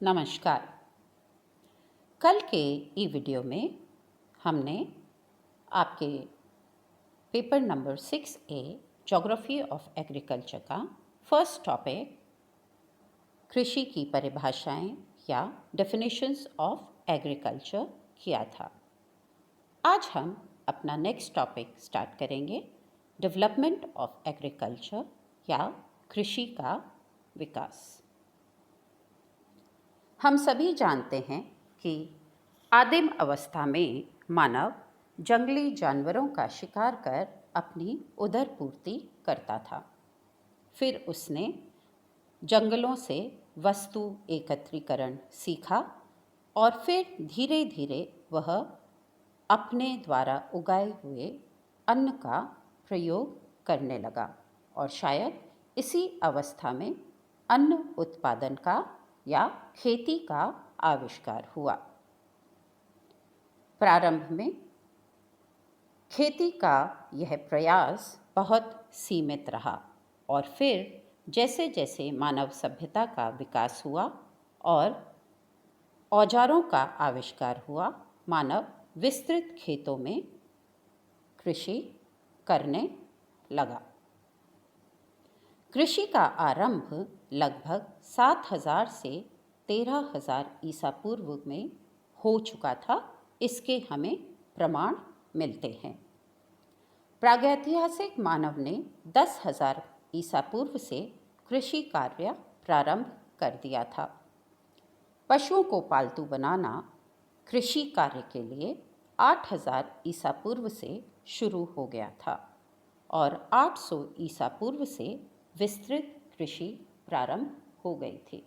नमस्कार। कल के ई वीडियो में हमने आपके paper number 6A geography of agriculture का फर्स्ट टॉपिक कृषि की परिभाषाएं या डेफिनेशंस ऑफ एग्रीकल्चर किया था। आज हम अपना नेक्स्ट टॉपिक स्टार्ट करेंगे, डेवलपमेंट ऑफ एग्रीकल्चर या कृषि का विकास। हम सभी जानते हैं कि आदिम अवस्था में मानव जंगली जानवरों का शिकार कर अपनी उदरपूर्ति करता था। फिर उसने जंगलों से वस्तु एकत्रीकरण सीखा और फिर धीरे धीरे वह अपने द्वारा उगाए हुए अन्न का प्रयोग करने लगा और शायद इसी अवस्था में अन्न उत्पादन का या खेती का आविष्कार हुआ। प्रारंभ में खेती का यह प्रयास बहुत सीमित रहा और फिर जैसे जैसे मानव सभ्यता का विकास हुआ और औजारों का आविष्कार हुआ, मानव विस्तृत खेतों में कृषि करने लगा। कृषि का आरंभ लगभग 7000 से 13000 ईसा पूर्व में हो चुका था। इसके हमें प्रमाण मिलते हैं। प्रागैतिहासिक मानव ने 10,000 ईसा पूर्व से कृषि कार्य प्रारंभ कर दिया था। पशुओं को पालतू बनाना कृषि कार्य के लिए 8000 ईसा पूर्व से शुरू हो गया था और 800 ईसा पूर्व से विस्तृत कृषि प्रारंभ हो गई थी।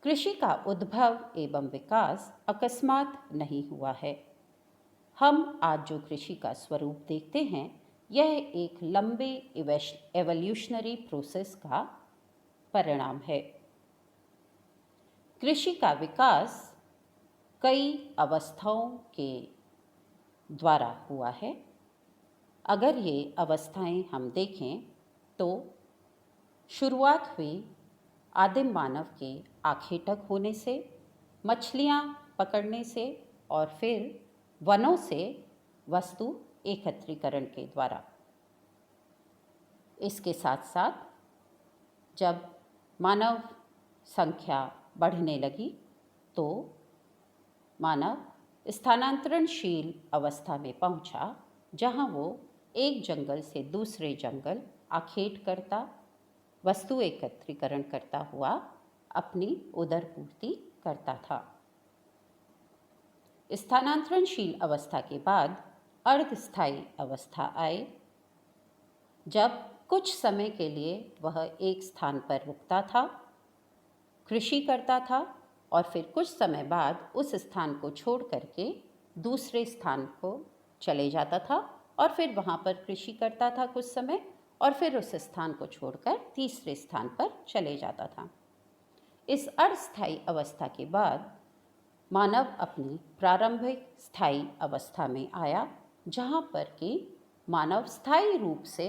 कृषि का उद्भव एवं विकास अकस्मात नहीं हुआ है। हम आज जो कृषि का स्वरूप देखते हैं, यह एक लंबे एवोल्यूशनरी प्रोसेस का परिणाम है। कृषि का विकास कई अवस्थाओं के द्वारा हुआ है। अगर ये अवस्थाएं हम देखें तो शुरुआत हुई आदिम मानव के आखेटक होने से, मछलियाँ पकड़ने से और फिर वनों से वस्तु एकत्रीकरण के द्वारा। इसके साथ साथ जब मानव संख्या बढ़ने लगी तो मानव स्थानांतरणशील अवस्था में पहुंचा, जहां वो एक जंगल से दूसरे जंगल आखेट करता, वस्तु एकत्रीकरण करता हुआ अपनी उदरपूर्ति करता था। स्थानांतरणशील अवस्था के बाद अर्धस्थायी अवस्था आए, जब कुछ समय के लिए वह एक स्थान पर रुकता था, कृषि करता था और फिर कुछ समय बाद उस स्थान को छोड़ करके दूसरे स्थान को चले जाता था और फिर वहाँ पर कृषि करता था कुछ समय और फिर उस स्थान को छोड़कर तीसरे स्थान पर चले जाता था। इस अस्थायी अवस्था के बाद मानव अपनी प्रारंभिक स्थायी अवस्था में आया, जहाँ पर कि मानव स्थायी रूप से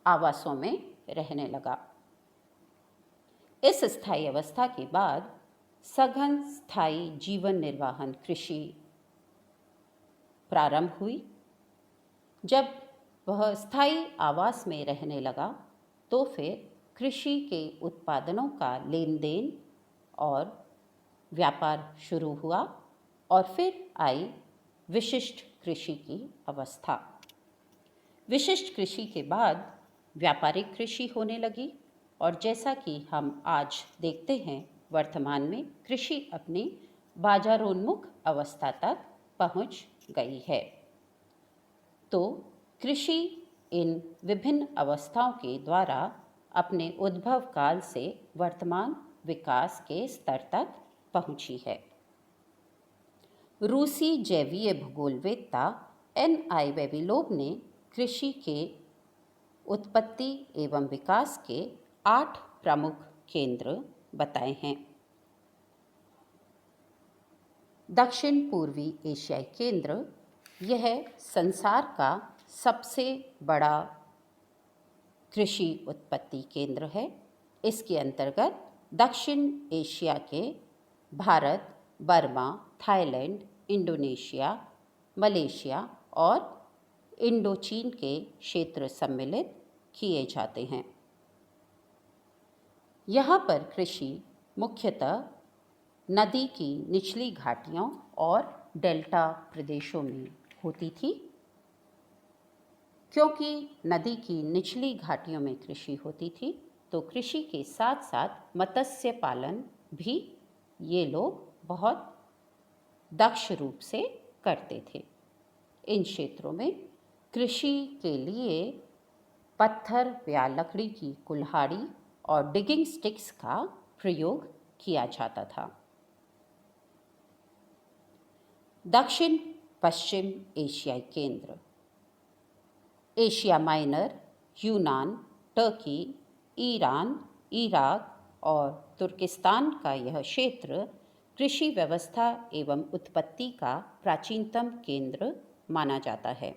आवासों में रहने लगा। इस स्थायी अवस्था के बाद सघन स्थायी जीवन निर्वाहन कृषि प्रारंभ हुई। जब वह स्थायी आवास में रहने लगा तो फिर कृषि के उत्पादनों का लेन देन और व्यापार शुरू हुआ और फिर आई विशिष्ट कृषि की अवस्था। विशिष्ट कृषि के बाद व्यापारिक कृषि होने लगी और जैसा कि हम आज देखते हैं, वर्तमान में कृषि अपनी बाजारोन्मुख अवस्था तक पहुंच गई है। तो कृषि इन विभिन्न अवस्थाओं के द्वारा अपने उद्भव काल से वर्तमान विकास के स्तर तक पहुंची है। रूसी जैवीय भूगोलवेत्ता N.I. वेविलोव ने कृषि के उत्पत्ति एवं विकास के 8 प्रमुख केंद्र बताए हैं। दक्षिण पूर्वी एशियाई केंद्र, यह संसार का सबसे बड़ा कृषि उत्पत्ति केंद्र है। इसके अंतर्गत दक्षिण एशिया के Bharat, Burma, Thailand, Indonesia, Malaysia और इंडोचीन के क्षेत्र सम्मिलित किए जाते हैं। यहाँ पर कृषि मुख्यतः नदी की निचली घाटियों और डेल्टा प्रदेशों में होती थी। क्योंकि नदी की निचली घाटियों में कृषि होती थी, तो कृषि के साथ साथ मत्स्य पालन भी ये लोग बहुत दक्ष रूप से करते थे। इन क्षेत्रों में कृषि के लिए पत्थर या लकड़ी की कुल्हाड़ी और डिगिंग स्टिक्स का प्रयोग किया जाता था। दक्षिण पश्चिम एशियाई केंद्र एशिया माइनर, यूनान, टर्की, ईरान, इराक और तुर्किस्तान का यह क्षेत्र कृषि व्यवस्था एवं उत्पत्ति का प्राचीनतम केंद्र माना जाता है।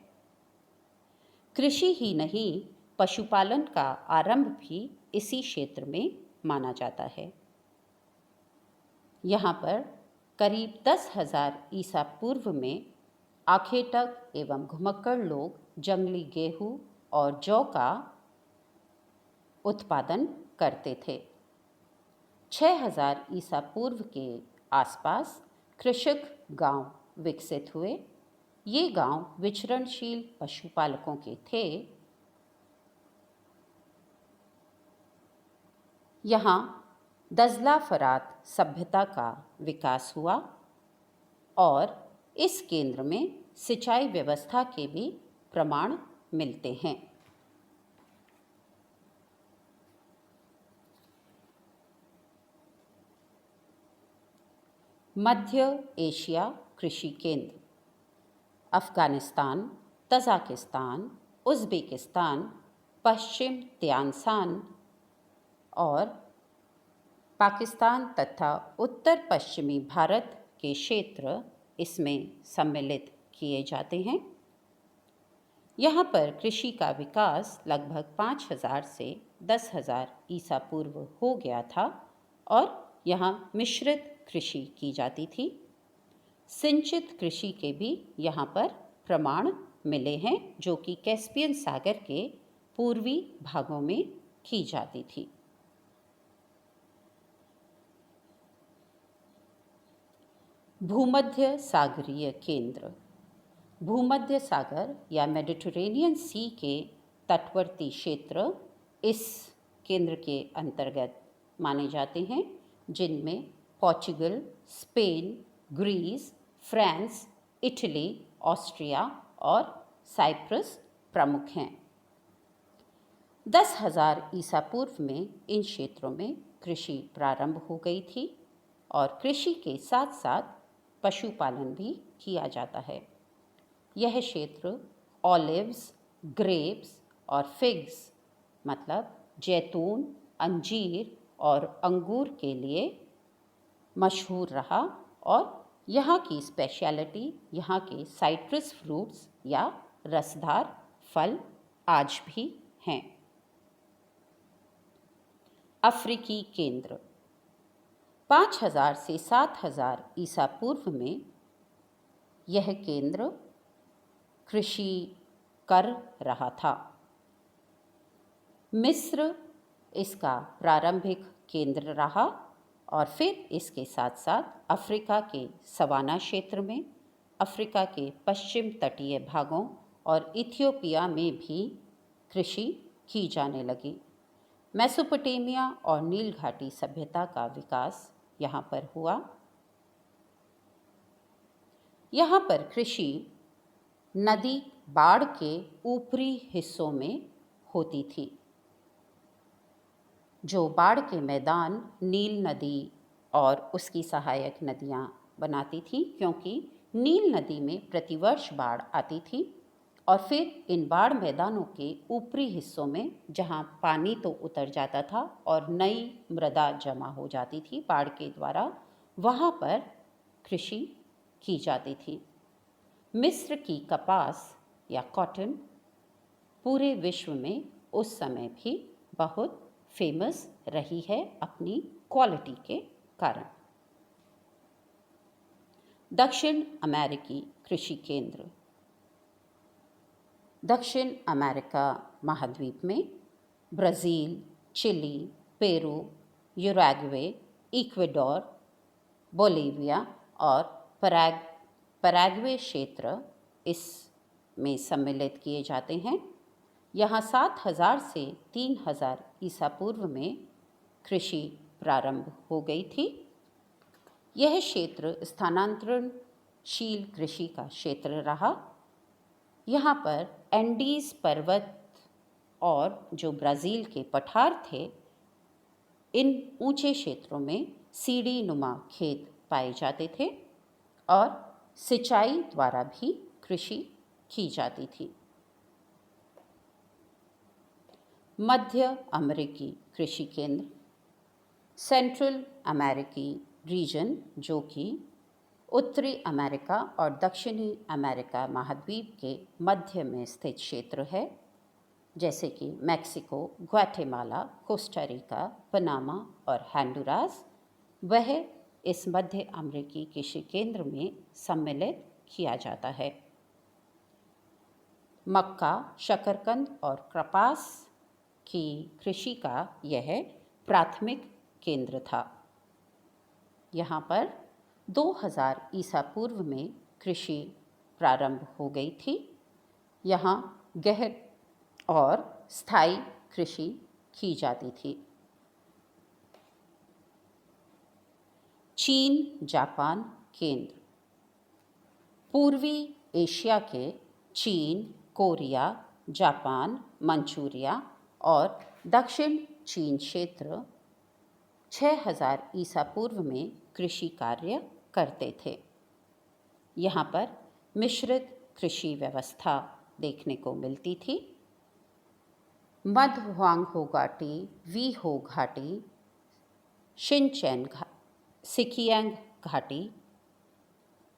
कृषि ही नहीं, पशुपालन का आरंभ भी इसी क्षेत्र में माना जाता है। यहाँ पर करीब 10,000 ईसा पूर्व में आखेटक एवं घुमक्कड़ लोग जंगली गेहूं और जौ का उत्पादन करते थे। 6,000 ईसा पूर्व के आसपास कृषक गांव विकसित हुए। ये गांव विचरणशील पशुपालकों के थे। यहाँ दजला फरात सभ्यता का विकास हुआ और इस केंद्र में सिंचाई व्यवस्था के भी प्रमाण मिलते हैं। मध्य एशिया कृषि केंद्र अफ़गानिस्तान, तजाकिस्तान, उज़्बेकिस्तान, पश्चिम त्यांसान और पाकिस्तान तथा उत्तर पश्चिमी भारत के क्षेत्र इसमें सम्मिलित किए जाते हैं। यहाँ पर कृषि का विकास लगभग 5,000 से 10,000 ईसा पूर्व हो गया था और यहाँ मिश्रित कृषि की जाती थी। सिंचित कृषि के भी यहाँ पर प्रमाण मिले हैं, जो कि कैस्पियन सागर के पूर्वी भागों में की जाती थी। भूमध्य सागरीय केंद्र भूमध्य सागर या मेडिटरेनियन सी के तटवर्ती क्षेत्र इस केंद्र के अंतर्गत माने जाते हैं, जिनमें Portugal, Spain, Greece, France, Italy, Austria और साइप्रस प्रमुख हैं। 10,000 ईसा पूर्व में इन क्षेत्रों में कृषि प्रारंभ हो गई थी और कृषि के साथ साथ पशुपालन भी किया जाता है। यह क्षेत्र ऑलिव्स, ग्रेप्स और फिग्स मतलब जैतून, अंजीर और अंगूर के लिए मशहूर रहा और यहाँ की स्पेशलिटी यहाँ के साइट्रस फ्रूट्स या रसदार फल आज भी हैं। अफ्रीकी केंद्र 5,000 से 7,000 ईसा पूर्व में यह केंद्र कृषि कर रहा था। मिस्र इसका प्रारंभिक केंद्र रहा और फिर इसके साथ साथ अफ्रीका के सवाना क्षेत्र में, अफ्रीका के पश्चिम तटीय भागों और इथियोपिया में भी कृषि की जाने लगी। मेसोपोटामिया और नील घाटी सभ्यता का विकास यहाँ पर हुआ। यहाँ पर कृषि नदी बाढ़ के ऊपरी हिस्सों में होती थी। जो बाढ़ के मैदान नील नदी और उसकी सहायक नदियाँ बनाती थी, क्योंकि नील नदी में प्रतिवर्ष बाढ़ आती थी और फिर इन बाढ़ मैदानों के ऊपरी हिस्सों में जहाँ पानी तो उतर जाता था और नई मृदा जमा हो जाती थी बाढ़ के द्वारा, वहाँ पर कृषि की जाती थी। मिस्र की कपास या कॉटन पूरे विश्व में उस समय भी बहुत फेमस रही है अपनी क्वालिटी के कारण। दक्षिण अमेरिकी कृषि केंद्र। दक्षिण अमेरिका महाद्वीप में Brazil, Chile, Peru, Uruguay, Ecuador, Bolivia और पैराग्वे क्षेत्र इसमें सम्मिलित किए जाते हैं। यहाँ 7000 से 3000 ईसा पूर्व में कृषि प्रारंभ हो गई थी। यह क्षेत्र स्थानांतरणशील कृषि का क्षेत्र रहा। यहाँ पर एंडीज पर्वत और जो ब्राज़ील के पठार थे, इन ऊंचे क्षेत्रों में सीढ़ी नुमा खेत पाए जाते थे और सिंचाई द्वारा भी कृषि की जाती थी। मध्य अमेरिकी कृषि केंद्र। सेंट्रल अमेरिकी रीजन, जो कि उत्तरी अमेरिका और दक्षिणी अमेरिका महाद्वीप के मध्य में स्थित क्षेत्र है, जैसे कि Mexico, Guatemala, Costa Rica, Panama और होंडुरास, वह इस मध्य अमेरिकी कृषि केंद्र में सम्मिलित किया जाता है। मक्का, शकरकंद और कपास की कृषि का यह प्राथमिक केंद्र था। यहाँ पर 2000 ईसा पूर्व में कृषि प्रारंभ हो गई थी। यहाँ गहन और स्थायी कृषि की जाती थी। चीन जापान केंद्र। पूर्वी एशिया के चीन, कोरिया, जापान, मंचूरिया और दक्षिण चीन क्षेत्र 6000 ईसा पूर्व में कृषि कार्य करते थे। यहाँ पर मिश्रित कृषि व्यवस्था देखने को मिलती थी। मध्य हुआंगहो घाटी, वीहो घाटी, शिनचेन सिकियांग घाटी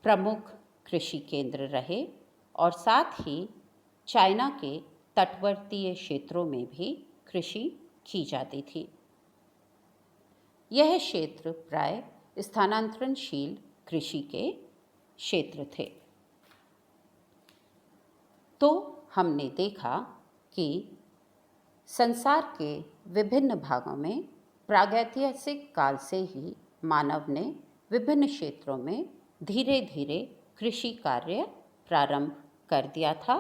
प्रमुख कृषि केंद्र रहे और साथ ही चाइना के तटवर्तीय क्षेत्रों में भी कृषि की जाती थी। यह क्षेत्र प्राय स्थानांतरणशील कृषि के क्षेत्र थे। तो हमने देखा कि संसार के विभिन्न भागों में प्रागैतिहासिक काल से ही मानव ने विभिन्न क्षेत्रों में धीरे धीरे कृषि कार्य प्रारंभ कर दिया था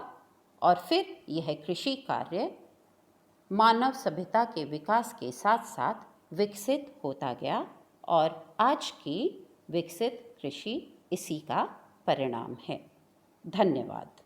और फिर यह कृषि कार्य मानव सभ्यता के विकास के साथ साथ विकसित होता गया और आज की विकसित कृषि इसी का परिणाम है। धन्यवाद।